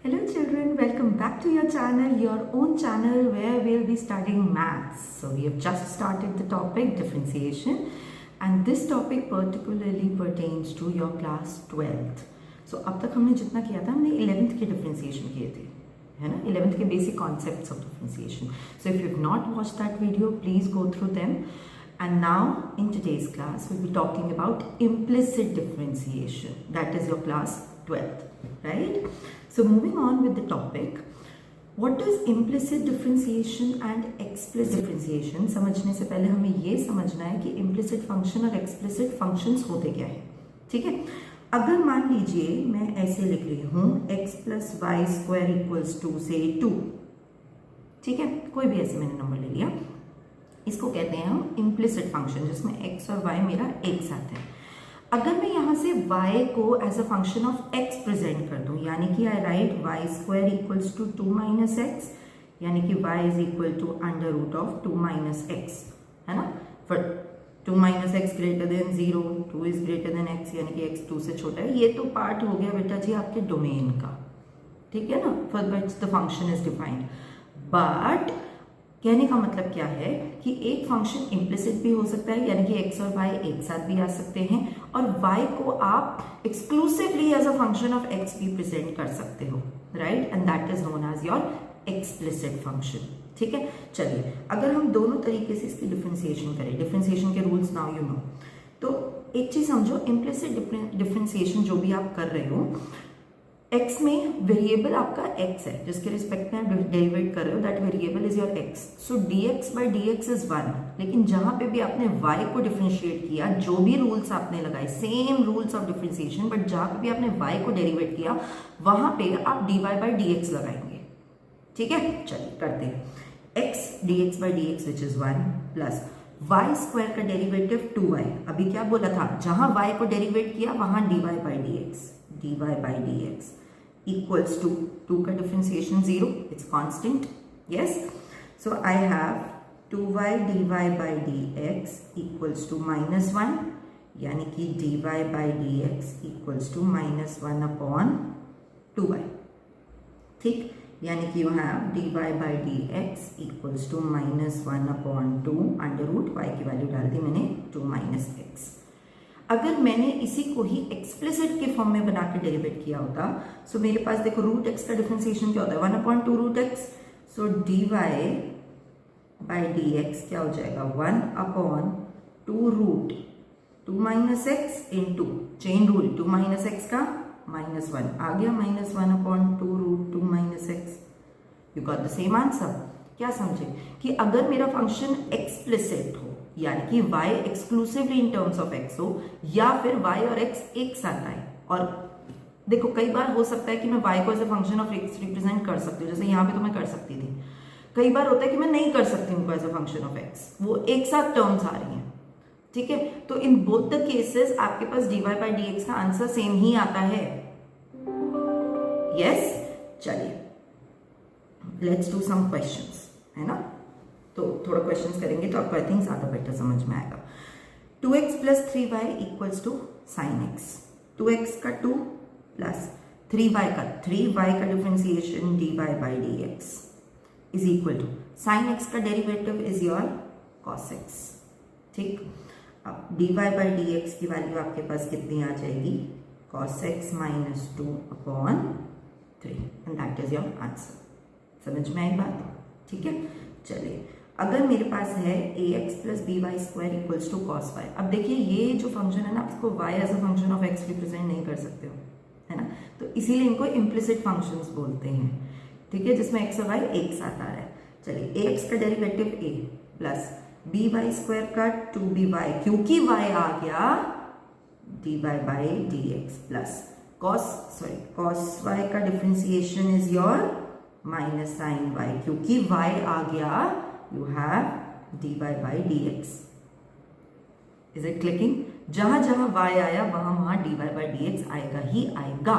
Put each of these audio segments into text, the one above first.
Hello children, welcome back to your channel, your own channel where we'll be studying maths. So we have just started the topic differentiation and this topic particularly pertains to your class 12th. So अब तक हमने जितना किया था हमने 11th के differentiation किए थे, है ना, 11th के basic concepts of differentiation. So if you have not watched that video, please go through them. And now in today's class we'll be talking about implicit differentiation. That is your class 12th, right? So moving on with the topic, what is implicit differentiation and explicit differentiation? समझने से पहले हमें ये समझना है कि implicit function और explicit functions होते क्या है, ठीक है? अगर मान लीजिए मैं ऐसे लिख रही हूँ x plus y square equals to say 2, ठीक है, कोई भी ऐसे मैंने नंबर ले लिया, इसको कहते हैं हम implicit function जिसमें x और y मेरा एक साथ है. अगर मैं यहाँ से y को as a function of x present कर दूँ, यानी कि I write y square equals to 2 minus x, यानी कि y is equal to under root of 2 minus x, है ना. For 2 minus x greater than 0, 2 is greater than x, यानी कि x 2 से छोटा है. ये तो पार्ट हो गया बेटा जी आपके डोमेन का, ठीक है ना, for which the function is defined. But कहने का मतलब क्या है कि एक फंक्शन इम्प्लिसिट भी हो सकता है, यानी कि x और y एक साथ भी आ सकते हैं, और y को आप exclusively as a function of x भी प्रेजेंट कर सकते हो, right, and that is known as your explicit function. ठीक है, चलिए अगर हम दोनों तरीके से इसकी डिफरेंशिएशन करें, डिफरेंशिएशन के रूल्स नाउ यू नो, तो एक चीज समझो, इम्प्लिसिट डिफरेंशिएशन जो भी आप कर रहे हो, x में वेरिएबल आपका x है जिसके रिस्पेक्ट में आप डेरिवेट कर रहे हो, that variable is your x. So dx by dx is 1. लेकिन जहां पे भी आपने y को डिफरेंशिएट किया, जो भी रूल्स आपने लगाए, same rules of differentiation, but जहां पे भी आपने y को डेरिवेट किया वहां पे आप dy by dx लगाएंगे. ठीक है, चलिए करते हैं. x dx by dx which is 1 plus y square का डेरिवेटिव 2y. अभी क्या बोला था, जहां y को डेरिवेट किया वहां dy by dx equals to 2 का differentiation 0, it's constant, yes. So I have 2y dy by dx equals to minus 1, यानी कि dy by dx equals to minus 1 upon 2y. ठीक, यानी कि you have dy by dx equals to minus 1 upon 2 under root y की value डाल दी मैंने 2 minus x. अगर मैंने इसी को ही एक्सप्लिसिट के फॉर्म में बना के डेरिवेट किया होता, सो मेरे पास देखो रूट एक्स का डिफरेंशिएशन क्या होता है, 1 upon 2 root x. So dy by d x क्या हो जाएगा, 1 upon 2 root 2 minus x into chain rule 2 minus x का माइनस 1 आ गया, minus 1 upon 2 root 2 minus x. You got the same answer. क्या समझे कि अगर मेरा फंक्शन एक्सप्लिसिट हो, यानी कि y exclusively in terms of x हो, या फिर y और x एक साथ आए, और देखो कई बार हो सकता है कि मैं y को as a function of x represent कर सकती हूँ, जैसे यहाँ पे तो मैं कर सकती थी. कई बार होता है कि मैं नहीं कर सकती हूँ as a function of x, वो एक साथ टर्म्स आ रही हैं. ठीक है, तो इन बोथ द केसेस आपके पास dy by dx का आंसर सेम ही आता है. यस, चलिए लेट्स डू सम क्वेश्चंस, है ना. तो थोड़ा क्वेश्चंस करेंगे तो आपको आई थिंक ज्यादा बेटर समझ में आएगा. 2x plus 3y equals to sine x. 2x का 2 प्लस 3y का 3y का differentiation dy by dx is equal to sine x का derivative is your cos x. ठीक, अब dy बाई dx की वैल्यू आपके पास कितनी आ जाएगी, cos x minus 2 upon 3, and that is your answer. समझ में आई बात, ठीक है. चलिए अगर मेरे पास है ax plus b y square equals to cos y. अब देखिए ये जो फंक्शन है ना, आप इसको y as a function of x represent नहीं कर सकते हो, है ना, तो इसीलिए इनको इम्प्लिसिट फंक्शंस बोलते हैं. ठीक है, जिसमें x और y एक साथ आ रहा है. चलिए ax का derivative a plus b y square का 2by, क्योंकि y आ गया dy by dx plus cos y का differentiation is your minus sine y, क्योंकि y आ गया you have dy by dx. Is it clicking? जहां जहां y आया वहां वहां dy by dx आएगा ही आएगा.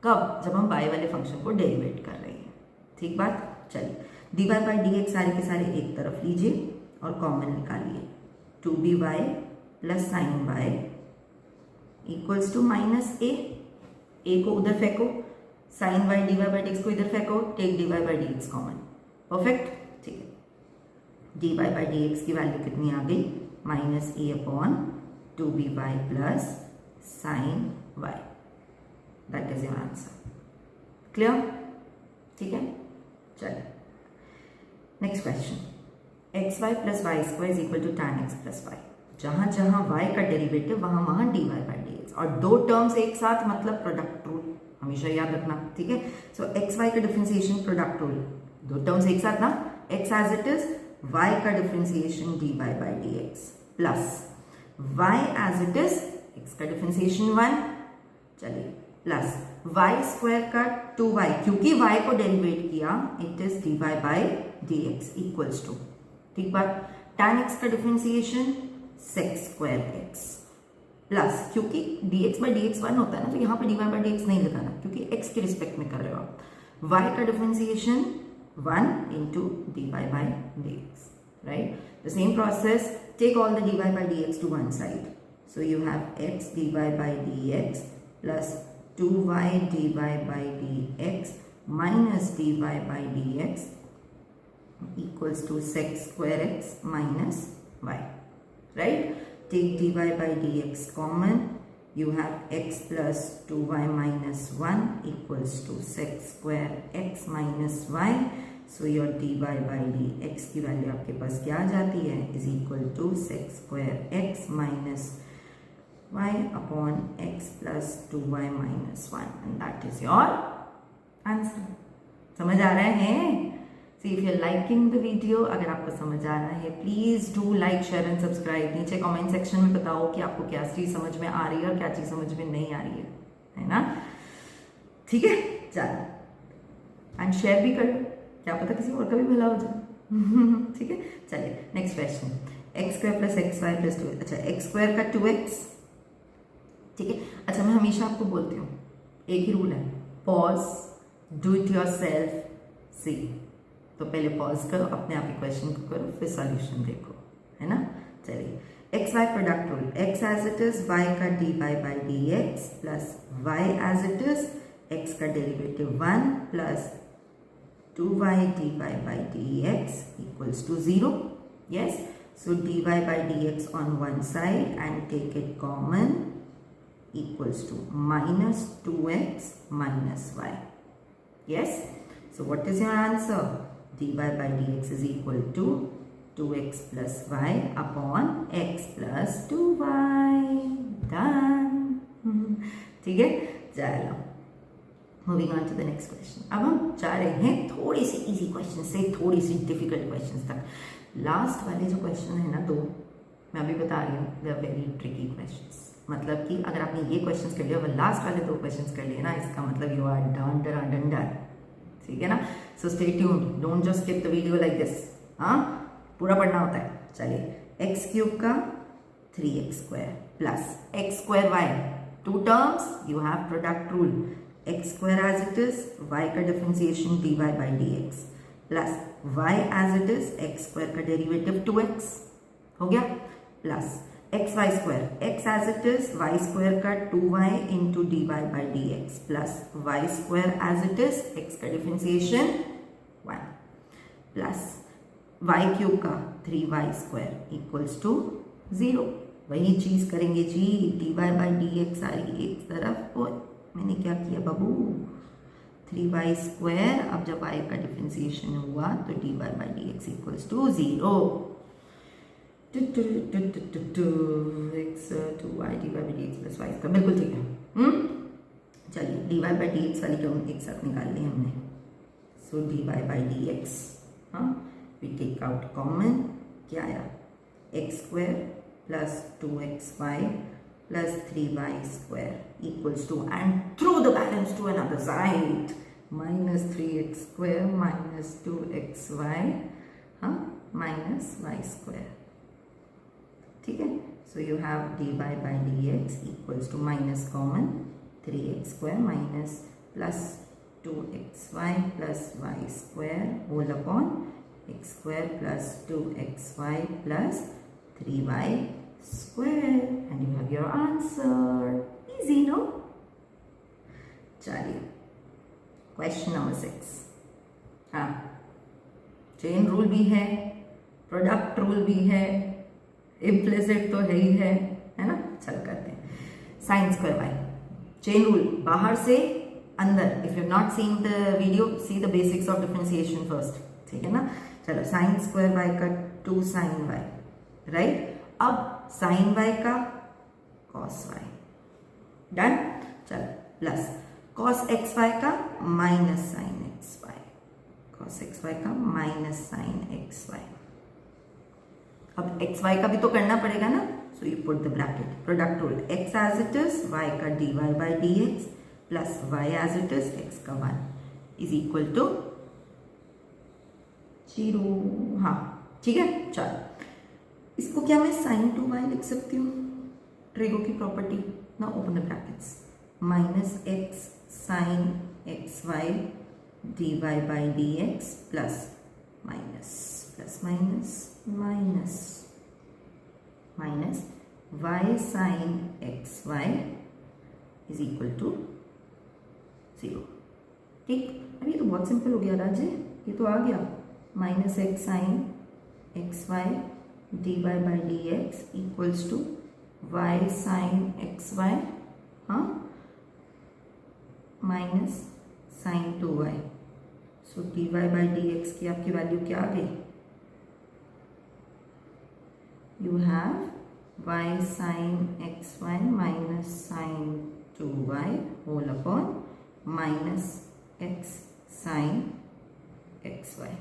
कब, जब हम y वाले फंक्शन को डेरिवेट कर रहे हैं. ठीक बात. चलिए dy by dx सारे के सारे एक तरफ लीजिए और कॉमन निकालिए. 2by plus sine y equals to minus a को उधर फेंको, sine y d y by d x को इधर फेंको, take d y by d x common, perfect, ठीक है। D y by d x की वैल्यू कितनी आ गई, minus a upon 2by plus sine y, that is your answer. Clear, ठीक है। चलिए next question, x y plus y square is equal to tan x plus y. जहां जहां y का डेरिवेटिव वहां वहां dy बाई डी एक्स, और दो टर्म्स एक साथ मतलब प्रोडक्ट रूल, हमेशा याद रखना, ठीक है। सो एक्स वाई का डिफरेंशिएशन प्रोडक्ट रूल, दो टर्म्स एक साथ ना, x as it is, y का differentiation dy by d x plus y as it is, x का डिफरेंशिएशन 1, चलिए, प्लस वाई स्क्वायर का 2y, क्योंकि y को डेरिवेट किया, it is dy by d x equals to, ठीक बात, tan x का differentiation sec square x plus, क्योंकि dx बाई डी एक्स 1 होता है ना, तो यहाँ पे dy बाई डी एक्स नहीं लगाना, क्योंकि x के रिस्पेक्ट में कर रहे हो आप। y का differentiation 1 into dy by d x, right. The same process, take all the dy by d x to one side, so you have x dy by d x plus 2y dy by dx minus dy by dx equals to sec square x minus y, right? Take dy by dx common, you have x plus 2y minus 1 equals to sec square x minus y. So your dy by dx की value आपके पास क्या आ जाती है, is equal to sec square x minus y upon x plus 2y minus 1, and that is your answer. समझ आ रहा है? See, if you're liking the video, अगर आपको समझ आ रहा है, please do like, share and subscribe. नीचे comment section में बताओ कि आपको क्या चीज़ समझ में आ रही है और क्या चीज़ समझ में नहीं आ रही है ना? ठीक है, चलो, एंड शेयर भी करो, क्या पता किसी और का भी भला हो जाए। ठीक है, चलिए next question, x square plus x y plus 2, अच्छा एक्स स्क्वायर का 2x, ठीक है। अच्छा, मैं हमेशा आपको बोलती हूँ, एक ही रूल है, pause, do it yourself, see. तो पहले पॉज करो, अपने आप ही क्वेश्चन को करो, फिर सॉल्यूशन देखो, है ना। चलिए, x y product rule, x as it is, y का d y by d x plus y as it is, x का derivative 1 plus 2y dy by dx equals to 0. Yes, so dy by dx on one side and take it common equals to minus 2x minus y. Yes, so what is your answer? Dy by dx is equal to 2x plus y upon x plus 2y. Done. ठीक है, चलो, moving on to the next question. अब हम जा रहे हैं थोड़ी सी easy question से थोड़ी सी डिफिकल्ट क्वेश्चन तक। लास्ट वाले जो क्वेश्चन है ना, दो, मैं अभी बता रही हूँ, they are very tricky questions. मतलब कि अगर आपने ये क्वेश्चंस कर लिया और लास्ट वाले दो क्वेश्चंस कर लिए ना, इसका मतलब यू आर डन, ठीक है ना। So stay tuned, don't just skip the video like this, हाँ, पूरा पढ़ना होता है। चलिए, एक्स क्यूब का 3x square plus x square y, two terms, you have product rule, x square as it is, y का differentiation dy by dx plus y as it is, x square का derivative 2x हो गया, plus x y square, x as it is, y square का 2y into dy by dx plus y square as it is, x का differentiation 1 plus y cube का 3y square equals to 0। वही चीज करेंगे जी, dy by dx सारी एक तरफ, और मैंने क्या किया बाबू, 3y स्क्वायर, अब जब y का डिफरेंशिएशन हुआ तो dy by dx equals to 0। x 2y dy by dx plus y square, बिल्कुल ठीक है। चलिए, dy by dx वाली टर्म एक साथ निकाल ली हमने, सो dy by dx, हाँ, वी टेक आउट कॉमन, क्या आया, x square plus 2xy plus 3y square equals to, and throw the balance to another side, minus 3x square minus 2xy, huh, minus y square, ठीक है। so you have dy by dx equals to minus common 3x square minus plus 2xy plus y square whole upon x square plus 2xy plus 3y square, and you have your answer. Easy, no? चलिए, question number 6। हाँ, chain rule भी है, product rule भी है, implicit तो है ही है ना। चल करते हैं। Sine square by chain rule, बाहर से अंदर। If you not seen the video, see the basics of differentiation first, ठीक है ना। चलो, साइन स्क्वायर बाय का 2 साइन वाई, राइट। अब साइन वाई का कॉस वाई, डन। चलो, प्लस कॉस एक्स वाई का minus sine x y, cos x y का माइनस साइन एक्स वाई। अब एक्स वाई का भी तो करना पड़ेगा ना, सो you put the bracket, product rule, x as it is, y का d y by d x plus y as it is, x का 1 इज इक्वल टू 0। हाँ, ठीक है। चलो, इसको क्या मैं साइन 2y लिख सकती हूँ, ट्रेगो की प्रॉपर्टी ना। Open the brackets, minus x sine x y d y by d x plus minus plus minus minus minus y sine x y is equal to 0। ठीक, अब ये तो बहुत सिंपल हो गया राजे, ये तो आ गया। Minus x sine x y d y by d x equals to y sine x y, हाँ, minus sine 2y। So d y by d x की आपकी वैल्यू क्या आ गई? You have y sine x y minus sine 2y whole upon minus x sine x y.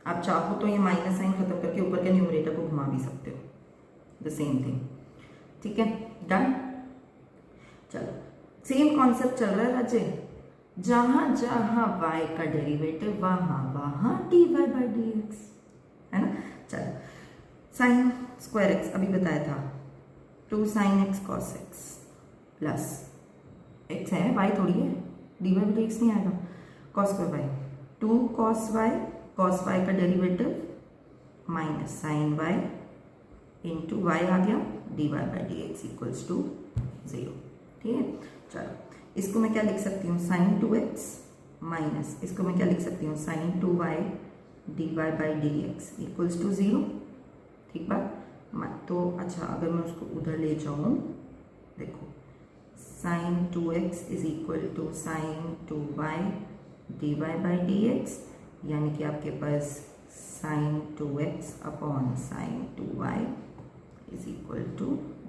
आप चाहो तो ये माइनस साइन खत्म करके ऊपर के न्यूमरेटर को घुमा भी सकते हो, द सेम थिंग, ठीक है, डन। चलो, सेम कॉन्सेप्ट चल रहा है राजे, जहां जहां y का डेरिवेटिव वहां वहां d y by d x, है ना। चलो, साइन स्क्वायर एक्स अभी बताया था, 2 sine x cos x plus x है, y थोड़ी है, d y by d x नहीं आएगा, cos square y, 2 cos y, cos y का derivative minus sine y into y आ गया, d y by d x equals to 0, ठीक है। चलो, इसको मैं क्या लिख सकती हूँ, साइन 2x माइनस, इसको मैं क्या लिख सकती हूँ, sine 2y d y by d x equals to 0, ठीक बात। तो अच्छा, अगर मैं उसको उधर ले जाऊँ, देखो, sine 2x is equal to sine 2y d y by d x, यानी कि आपके पास sine 2x upon sine 2y is equal to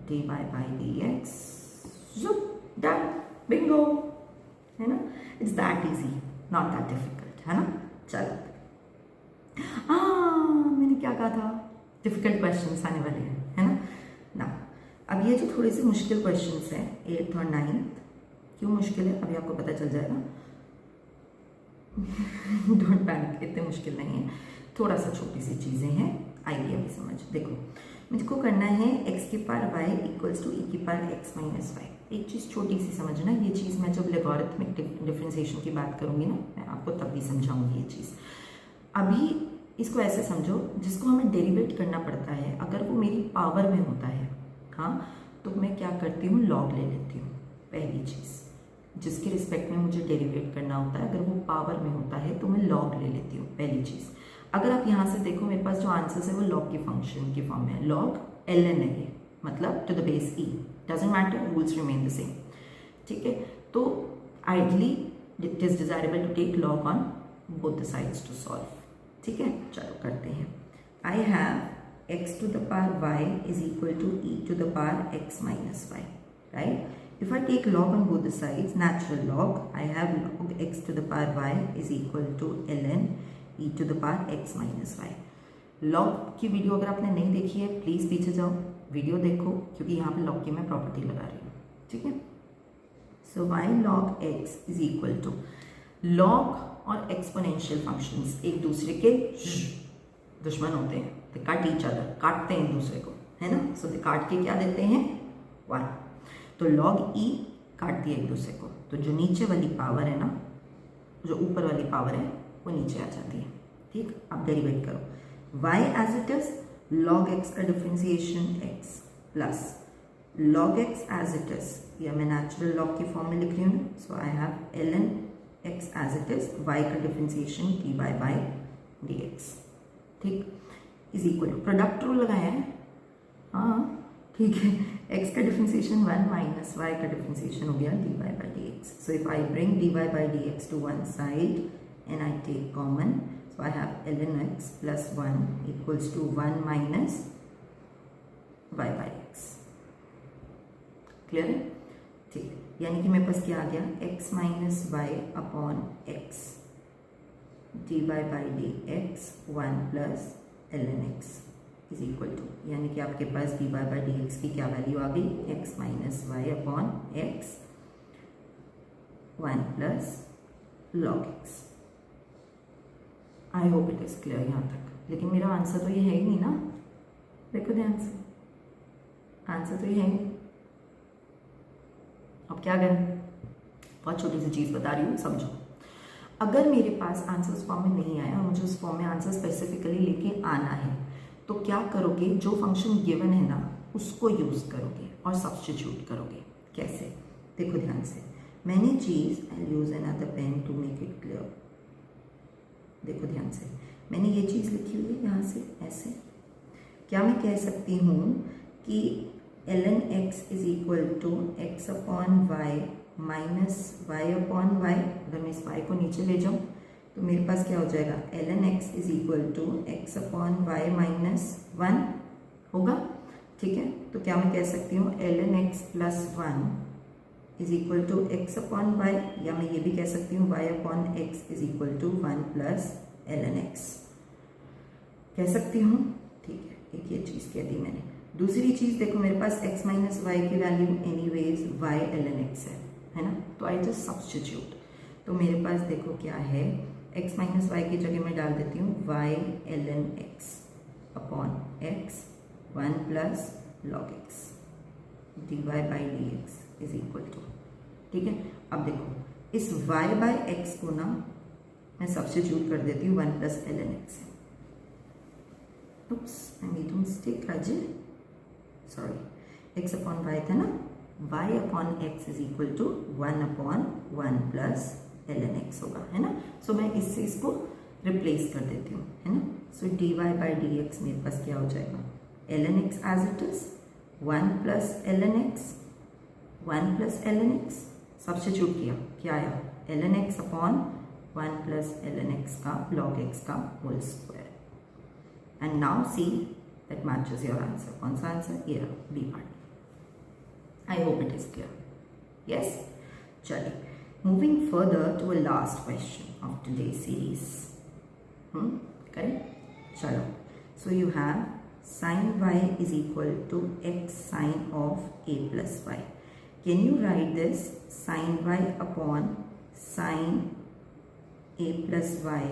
d y by d x, done, bingo, है ना। It's that easy, not that difficult, है ना। चलो, मैंने क्या कहा था, डिफिकल्ट क्वेश्चंस आने वाले हैं, है ना। अब ये जो थोड़े से मुश्किल क्वेश्चंस हैं 8th और 9th, क्यों मुश्किल है अभी आपको पता चल जाएगा। डोंट पैनिक, इतने मुश्किल नहीं है, थोड़ा सा छोटी सी चीज़ें हैं, आइडिया भी समझ। देखो, मुझको करना है x की power y equals to e की पावर x माइनस वाई। एक चीज़ छोटी सी समझना, ये चीज़ मैं जब लॉगरिथमिक डिफरेंशिएशन की बात करूँगी ना, मैं आपको तब भी समझाऊंगी ये चीज़। अभी इसको ऐसे समझो, जिसको हमें डेरिवेट करना पड़ता है, अगर वो मेरी पावर में होता है, हाँ, तो मैं क्या करती हूँ, लॉग ले लेती हूँ। पहली चीज़, जिसके रिस्पेक्ट में मुझे डेरिवेट करना होता है, अगर वो पावर में होता है तो मैं लॉग ले लेती हूँ, पहली चीज़। अगर आप यहाँ से देखो, मेरे पास जो आंसर्स है वो लॉग की फंक्शन की फॉर्म में है, लॉग ln है ये, मतलब to the base e, doesn't matter, rules remain the same, ठीक है। तो ideally it is desirable to take log on both the sides to solve, ठीक है। चलो करते हैं। I have x to the power y is equal to e to the power x minus y, right. If I take log on both the sides, natural log, I have log x to the power y is equal to ln e to the power x minus y. log की video अगर आपने नहीं देखी है, please पीछे जाओ, video देखो, क्योंकि यहाँ पे log की मैं प्रॉपर्टी लगा रही हूँ, ठीक है। सो y log x is equal to log और एक्सपोनेंशियल फंक्शंस एक दूसरे के दुश्मन होते हैं, they cut each other, काटते हैं एक दूसरे को, है ना। सो they काट के क्या देते हैं, 1, तो log e काट दिया एक दूसरे को, तो जो नीचे वाली पावर है ना, जो ऊपर वाली पावर है वो नीचे आ जाती है, ठीक। अब डेरिवेट करो, y as it is, log x का differentiation x plus log x as it is, या मैं नेचुरल log की फॉर्म में लिख रही हूँ, so I have ln x as it is, y का डिफ्रेंसिएशन dy बाई dx, ठीक, is equal to product rule लगाया है, हाँ ठीक है, x का डिफ्रेंसिएशन 1 माइनस y का डिफ्रेंसिएशन हो गया dy by dx. So if I bring dy by dx to one side and I take common, so I have ln x plus 1 equals to 1 minus y by x. Clear है? ठीक, यानी कि मेरे पास क्या आ गया, x minus y upon x dy by dx 1 plus ln x is equal to, यानी कि आपके पास dy बाई dx की क्या वैल्यू आ गई, x minus y upon x 1 plus log x. I hope it is clear यहाँ तक. लेकिन मेरा आंसर तो ये है ही नहीं ना, देखो ध्यान से, आंसर तो ये है नहीं. अब क्या करें, बहुत छोटी सी चीज़ बता रही हूँ, समझो. अगर मेरे पास आंसर उस फॉर्म में नहीं आया और मुझे उस फॉर्म में आंसर स्पेसिफिकली लेके आना है, तो क्या करोगे, जो फंक्शन गिवन है ना उसको यूज़ करोगे और सब्स्टिट्यूट करोगे. कैसे, देखो ध्यान से. मैनी चीज़, I use another pen to make it clear. देखो ध्यान से, मैंने ये चीज़ लिखी हुई है यहाँ से ऐसे. क्या मैं कह सकती हूँ कि ln x is equal to x upon y minus y upon y. अगर मैं इस y को नीचे ले जाऊँ तो मेरे पास क्या हो जाएगा, ln x is equal to x upon y minus 1 होगा. ठीक है, तो क्या मैं कह सकती हूँ ln x plus 1 is equal to x upon y, या मैं ये भी कह सकती हूँ y upon x is equal to 1 plus ln x. कह सकती हूँ, ठीक है, एक ये चीज़ कह दी मैंने. दूसरी चीज़ देखो, मेरे पास x माइनस वाई की value anyways y ln x है ना, तो आई जस्ट सब्स्टिट्यूट. तो मेरे पास देखो क्या है, x माइनस वाई की जगह मैं डाल देती हूँ y ln x अपॉन x 1 plus log x dy by dx is equal to. ठीक है, अब देखो इस y बाई x को ना मैं सब्स्टिट्यूट कर देती हूँ 1 plus ln x. Oops, I made a mistake, Rajil. Sorry, x upon y था ना, y upon x is equal to 1 upon 1 plus ln x होगा, है ना. सो मैं इससे इसको रिप्लेस कर देती हूँ, है ना. सो dy बाई dx मेरे पास क्या हो जाएगा, ln x as it is 1 plus ln x 1 plus ln x. Substitute किया, क्या आया, ln x upon 1 plus ln x का log x का whole square. And now see that matches your answer. कौन सा आंसर, ये रहा, B part. I hope it is clear. Yes, चलिए moving further to a last question of today series. Correct, चलो. So you have sine y is equal to x sine of A plus y. Can you write this sine y upon sine a plus y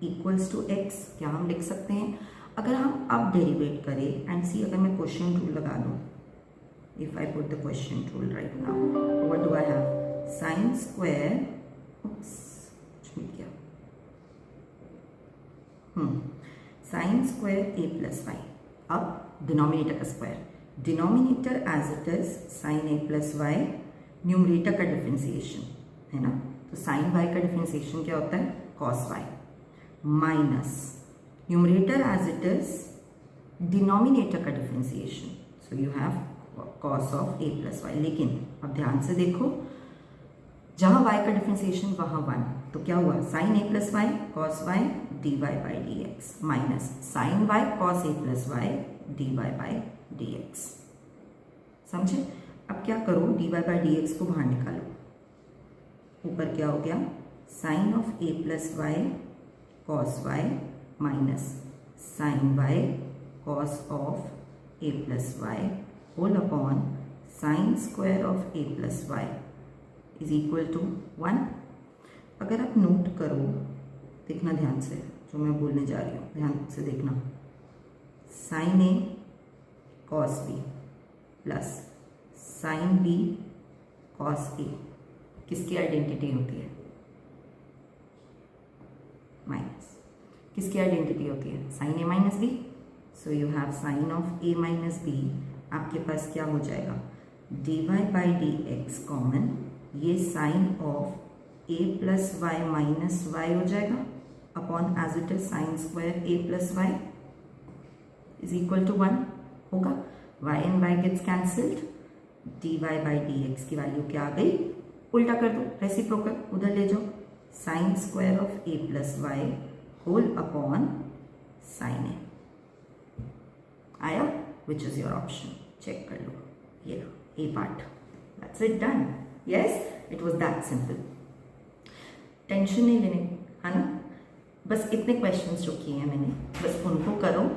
equals to x. क्या हम लिख सकते हैं, अगर हम अब derivative करें एंड सी, अगर मैं क्वेश्चन रूल लगा दूं, if I put the question rule right now, what do I have, sine square, कुछ मिल गया, sine square a plus y. अब डिनोमिनेटर का square, denominator as it is sine a plus y, numerator का differentiation, है ना. तो sign y का डिफ्रेंसिएशन क्या होता है, cos Y, minus numerator as it is denominator का differentiation, so you have cos of A plus y. लेकिन अब ध्यान से देखो, जहां y का डिफ्रेंसिएशन वहां 1, तो क्या हुआ, sine a plus Y cos y dy by dx minus sine Y cos a plus y dy by dx. समझे. अब क्या करो, dy बाई dx को बाहर निकालो. ऊपर क्या हो गया, sine of A plus Y cos Y minus sine Y cos of A plus Y whole upon sine square of A plus Y is equal to 1. अगर आप नोट करो, देखना ध्यान से, जो मैं बोलने जा रही हूँ ध्यान से देखना, sine a cos b plus sine b cos a किसकी आइडेंटिटी होती है, माइनस. किसकी आइडेंटिटी होती है, sine a minus b. So you have sine of a minus b, आपके पास क्या हो जाएगा, dy by d x common, ये sine of a plus y minus y हो जाएगा upon as it is sine square a plus Y is equal to 1 होगा. y and y gets cancelled, dy by dx की value क्या आ गई, उल्टा कर दो, रेसिप्रोकल उधर ले जाओ, sine square of a plus Y whole upon sine a. आया, which is your option, check कर लो, ये लो a part. That's it, done. Yes, it was that simple. Tension नहीं लेने, है ना. बस इतने क्वेश्चंस जो किए हैं मैंने, बस उनको करो.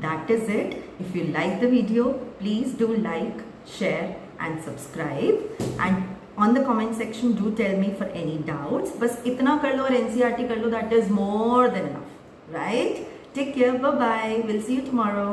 That is it. If you like the video, please do like, share and subscribe. And on the comment section, do tell me for any doubts. बस इतना कर लो और NCERT कर लो. That is more than enough, right? Take care. Bye bye. We'll see you tomorrow.